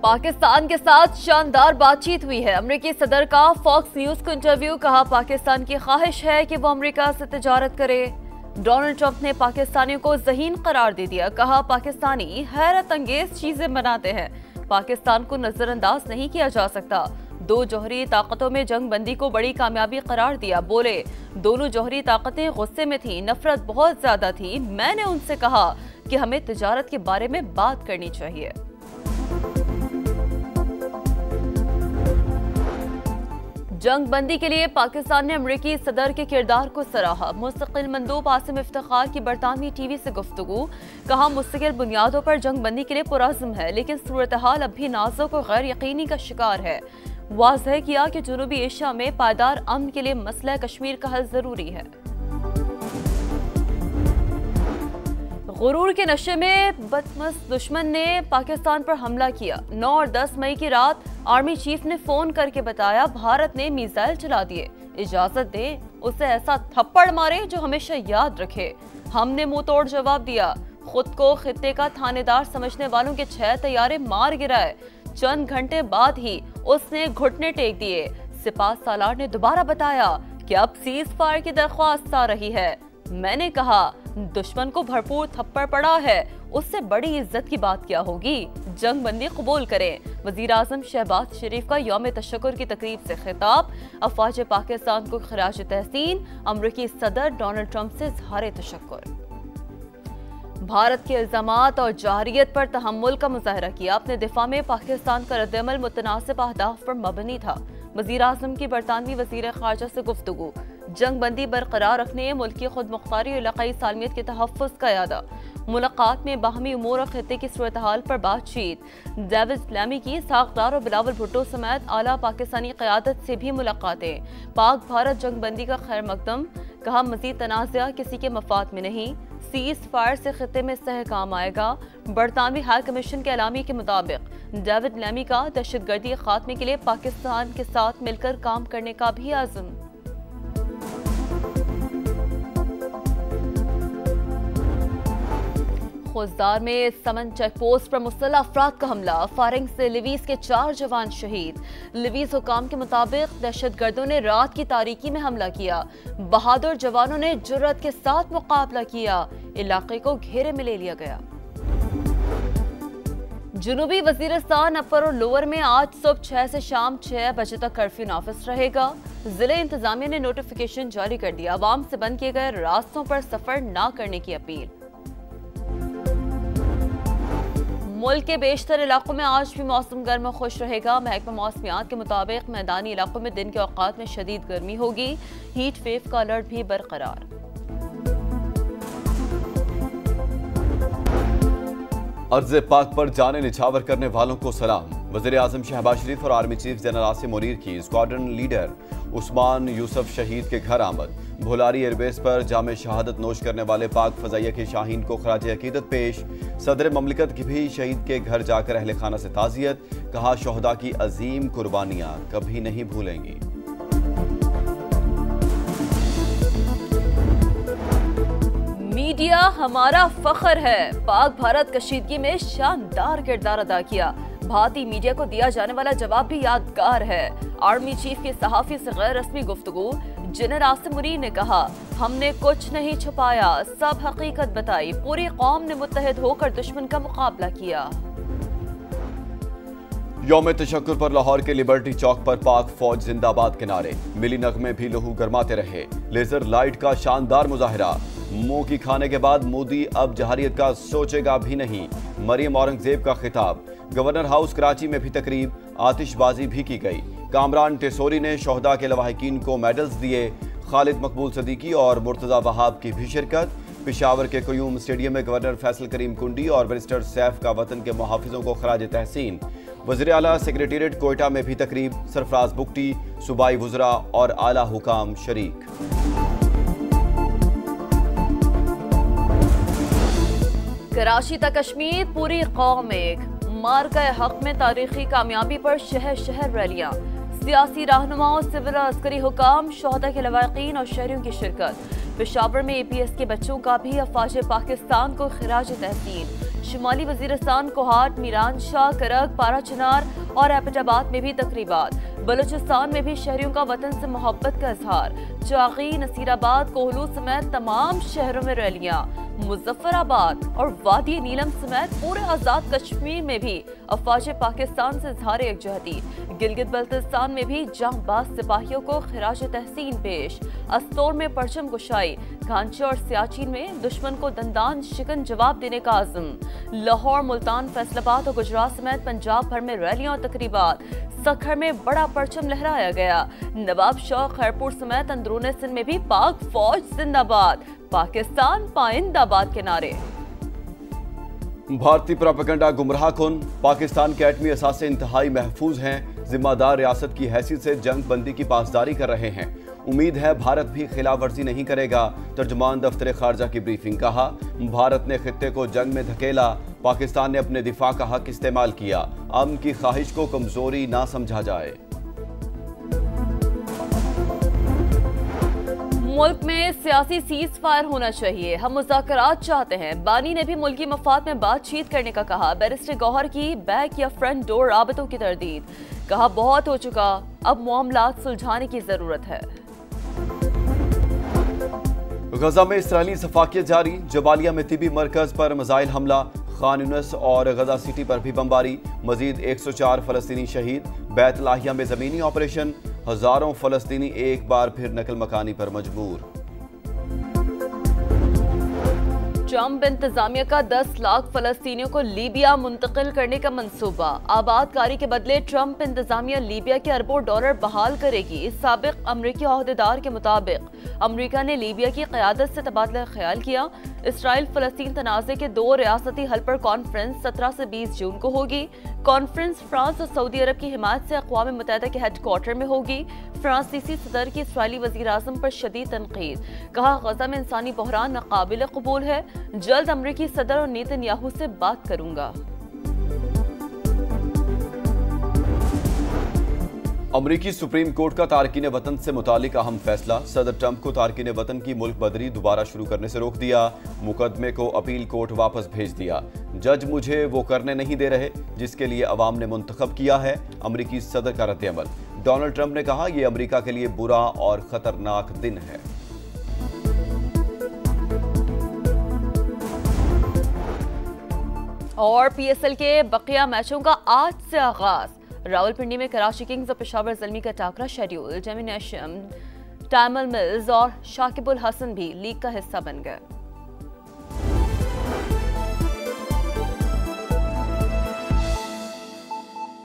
पाकिस्तान के साथ शानदार बातचीत हुई है। अमेरिकी सदर का फॉक्स न्यूज को इंटरव्यू। कहा, पाकिस्तान की ख्वाहिश है कि वो अमेरिका से तिजारत करे। डोनाल्ड ट्रंप ने पाकिस्तानियों को ज़हीन करार दे दिया। कहा, पाकिस्तानी हैरत अंगेज चीजें बनाते हैं, पाकिस्तान को नजरअंदाज नहीं किया जा सकता। दो जौहरी ताकतों में जंग बंदी को बड़ी कामयाबी करार दिया। बोले, दोनों जौहरी ताकतें गुस्से में थी, नफरत बहुत ज्यादा थी। मैंने उनसे कहा कि हमें तिजारत के बारे में बात करनी चाहिए। जंग बंदी के लिए पाकिस्तान ने अमेरिकी सदर के किरदार को सराहा। मुस्तकिल मंदूब आसिम इफ्तिखार की बरतानवी टीवी से गुफ्तगू। कहा, मुस्तकिल बुनियादों पर जंग बंदी के लिए पुरअज़्म है, लेकिन सूरत हाल अब भी नाजुक और गैर यकीनी का शिकार है। वाज़ेह किया कि जनूबी एशिया में पायदार अमन के लिए मसला कश्मीर का हल जरूरी है। गुरूर के नशे में बदमस्त दुश्मन ने पाकिस्तान पर हमला किया। 9 और 10 मई की रात आर्मी चीफ ने फोन करके बताया, भारत ने मिसाइल चला दिए, इजाजत दे उसे ऐसा थप्पड़ मारे जो हमेशा याद रखे। हमने मुंह तोड़ जवाब दिया। खुद को खित्ते का थानेदार समझने वालों के 6 तैयारे मार गिराए। चंद घंटे बाद ही उसने घुटने टेक दिए। सिपाह सालार ने दोबारा बताया कि अब सीज फायर की दरख्वास्त आ रही है। मैंने कहा, दुश्मन को भरपूर थप्पड़ पड़ा है, उससे बड़ी इज्जत की बात क्या होगी। जंग बंदी कबूल करें। वजीर आजम शहबाज शरीफ का यौम तशक्कुर की तकरीब से खिताब। अफवाज पाकिस्तान को खराज तहसीन। अमरीकी सदर डोनाल्ड ट्रंप से इज़हार तशक्कुर। भारत के इल्जामात और जारियत पर तहम्मुल का मुजाहरा किया। अपने दिफा में पाकिस्तान का रद्दअमल मुतनासिब अहदाफ पर मबनी था। वजीर आजम की बरतानवी वजीर खारजा से गुफ्तगू। जंग बंदी बरकरार रखने, मुल्की खुद मुख्तारी और इलाकाई सालमियत के तहफ़्फ़ुज़ का यादा। मुलाकात में बाहमी उमूर और खित्ते की सूरत हाल पर बातचीत। डेविड इस्लामी की साख्तार और बिलावल भुट्टो समेत आला पाकिस्तानी क़यादत से भी मुलाकातें। पाक भारत जंग बंदी का खैर मकदम। कहा, मज़ीद तनाज़ा किसी के मफाद में नहीं, सीज फायर से खित्ते में सहकाम आएगा। बरतानवी हाई कमीशन के एलामी के मुताबिक डेविड लैमी का दहशतगर्दी खात्मे के लिए पाकिस्तान के साथ मिलकर काम करने का भी आज़म। खुजदार में समन चेक पोस्ट पर मुसल्लह अफराद का हमला। फायरिंग से लिवीज के 4 जवान शहीद। लिवीज हुकाम के मुताबिक दहशतगर्दों ने रात की तारीकी में हमला किया। बहादुर जवानों ने जुर्रत के साथ मुकाबला किया। इलाके को घेरे में ले लिया गया। जुनूबी वजीरिस्तान अपर और लोअर में आज सुबह 6 से शाम 6 बजे तक कर्फ्यू नाफिज रहेगा। जिले इंतजामिया ने नोटिफिकेशन जारी कर दिया। आवाम से बंद किए गए रास्तों पर सफर न करने की अपील। मुल्क के बेशतर इलाकों में आज भी मौसम गर्म और खुश रहेगा। महकमा मौसमियात के मुताबिक मैदानी इलाकों में दिन के औकात में शदीद गर्मी होगी। हीट वेव का अलर्ट भी बरकरार। अर्ज़ पाक पर जाने निछावर करने वालों को सलाम। वज़ीर आज़म शहबाज शरीफ और army chief general Asim Munir की स्क्वाड्रन लीडर उस्मान यूसुफ शहीद के घर आमद। भोलारी एयरबेस पर जामे शहादत नोश करने वाले पाक फजाइया के शाहीन को खराज अकीदत पेश। सदर ममलिकत की भी शहीद के घर जाकर अहले खाना से ताज़ियत। कहा, शोहदा की अजीम कुर्बानियां कभी नहीं भूलेंगी। मीडिया हमारा फख्र है। पाक भारत कशीदगी में शानदार किरदार अदा किया। भारतीय मीडिया को दिया जाने वाला जवाब भी यादगार है। आर्मी चीफ के सहाफी से गैर रस्मी गुफ्तगू। जनरल आसिम मुनीर ने कहा, हमने कुछ नहीं छुपाया, सब हकीकत बताई। पूरी कौम ने मुत्तहिद होकर दुश्मन का मुकाबला किया। यौम तशक्कुर पर लाहौर के लिबर्टी चौक पर पाक फौज जिंदाबाद के नारे। मिली नगमे भी लहू गरमाते रहे। लेजर लाइट का शानदार मुजाहरा। मुंह की खाने के बाद मोदी अब जहारियत का सोचेगा भी नहीं। मरियम औरंगजेब का खिताब। गवर्नर हाउस कराची में भी तकरीब। आतिशबाजी भी की गई। कामरान टेसोरी ने शोहदा के लवाहिकीन को मेडल्स दिए। खालिद मकबूल सदीकी और मुर्तजा वहाब की भी शिरकत। पिशावर के क्यूम स्टेडियम में गवर्नर फैसल करीम कुंडी और बैरिस्टर सैफ का वतन के मुहाफिजों को खराज तहसीन। वज़ीर आला सेक्रेटेरिएट कोयटा में भी तकरीब। सरफराज बुगटी, सूबाई वुज़रा और आला हुकाम शरीक। कराची तक कश्मीर, पूरी कौम एक। मार्का हक में तारीखी कामयाबी पर शहर शहर रैलियां। सियासी रहनुमाओं, सिविल और अस्करी हुकाम, शोहदा के लवाकिन और शहरियों की शिरकत। पेशावर में APS के बच्चों का भी अफवाज पाकिस्तान को खिराज तहसीन। शुमाली वजीरिस्तान, कोहाट, मीरानशाह, करक, पाराचनार और एबटाबाद में भी तकरीबात। बलूचिस्तान में भी शहरियों का वतन से मोहब्बत का इजहार। चागी, नसीराबाद, कोहलू समेत तमाम शहरों में रैलियां। मुजफ्फराबाद और वादी नीलम समेत पूरे आजाद कश्मीर में भी अफवाज पाकिस्तान से इजहार यकजहती। गिलगित बल्तिस्तान में भी जांबाज सिपाहियों को खिराज तहसीन पेश। अस्तोर में परचम कुशाई। घांचे और सियाचिन में दुश्मन को दंदान शिकन जवाब देने का आज़म। लाहौर, मुल्तान, फैसलाबाद और गुजरात समेत पंजाब भर में रैलियां और तकरीबात। सखर में बड़ा परचम लहराया गया। नवाब शाह, खैरपुर समेत अंदरूनी सिंध में भी पाक फौज जिंदाबाद, पाकिस्तान पाइंदाबाद के नारे। भारतीय प्रोपेगेंडा गुमराह कुन। पाकिस्तान के एटमी असासे इंतहाई महफूज हैं। जिम्मेदार रियासत की हैसियत से जंग बंदी की पासदारी कर रहे हैं। उम्मीद है भारत भी खिलाफ वर्जी नहीं करेगा। तर्जुमान दफ्तर खारजा की ब्रीफिंग। कहा, भारत ने खित्ते को जंग में धकेला, पाकिस्तान ने अपने दिफा का हक इस्तेमाल किया। अमन की ख्वाहिश को कमजोरी ना समझा जाए। मुल्क में सियासी सीज फायर होना चाहिए, हम मुज़ाकरात चाहते हैं। बानी ने भी मुल्की मफाद में बातचीत करने का कहा। बैरिस्टर गौहर की बैक या फ्रंट डोर राबतों की तरदीद। कहा, बहुत हो चुका, अब मामलात सुलझाने की जरूरत है। गजा में इसराइली सफाकियत जारी। जबालिया में तिबी मरकज पर मिसाइल हमला। खान यूनिस और गजा सिटी पर भी बमबारी। मजीद 104 फलस्तीनी शहीद। बैत लाहिया में जमीनी ऑपरेशन। हजारों फलस्तीनी एक बार फिर नकल मकानी पर मजबूर। ट्रंप इंतजामिया का 10 लाख फलस्तीनियों को लीबिया मुंतकिल करने का मंसूबा। आबादकारी के बदले ट्रंप इंतजामिया लीबिया के अरबों डॉलर बहाल करेगी। साबिक अमरीकी अहदेदार के मुताबिक अमरीका ने लीबिया की क़यादत से तबादला ख्याल किया। इसराइल फलस्तीन तनाज़े के 2 रियासती हल पर कॉन्फ्रेंस 17 से 20 जून को होगी। कॉन्फ्रेंस फ्रांस और सऊदी अरब की हिमायत से अक़वाम मुत्तहिदा के हेडक्वार्टर में होगी। फ्रांसीसी सदर की इसराइली वज़ीर आज़म पर शदीद तनकीद। कहा, गजा में इंसानी बहरान नाकाबिल कबूल है। जल्द अमरीकी सदर और नेतन्याहू से बात करूंगा। अमरीकी सुप्रीम कोर्ट का तारकीन वतन से मुतालिक अहम फैसला। सदर ट्रंप को तारकीन वतन की मुल्क बदरी दोबारा शुरू करने से रोक दिया। मुकदमे को अपील कोर्ट वापस भेज दिया। जज मुझे वो करने नहीं दे रहे जिसके लिए अवाम ने मुंतखब किया है। अमरीकी सदर का रद्द-ए-अमल। डोनाल्ड ट्रंप ने कहा, यह अमरीका के लिए बुरा और खतरनाक दिन है। और पीएसएल के बकिया मैचों का आज से आगाज। रावलपिंडी में कराची किंग्स और पेशावर ज़ल्मी का टाकरा शेड्यूल। जेमिनेशियम, टाइमल मिल्स और शाकिबुल हसन भी लीग का हिस्सा बन गए।